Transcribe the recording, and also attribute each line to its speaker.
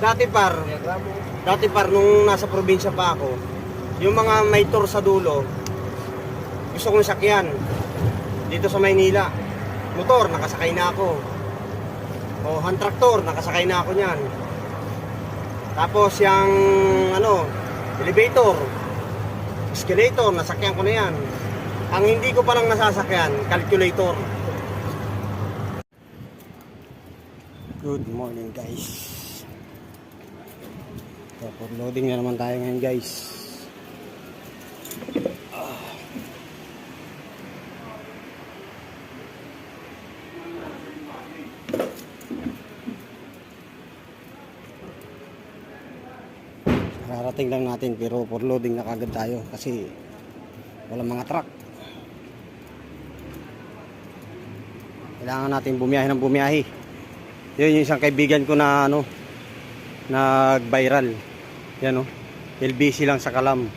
Speaker 1: Dati par nung nasa probinsya pa ako, yung mga may tour sa dulo, gusto kong sakyan. Dito sa Maynila, motor, nakasakay na ako. O hand tractor, nakasakay na ako niyan. Tapos yung elevator, escalator, nasakyan ko na yan. Ang hindi ko palang nasasakyan, calculator. Good morning guys. For loading na naman tayo ngayon guys. Kararating lang natin pero for loading na kagad tayo kasi walang mga truck. Kailangan natin bumiyahe ng bumiyahe. Yun yung isang kaibigan ko na nag-viral. Yan LBC lang sa Kalam.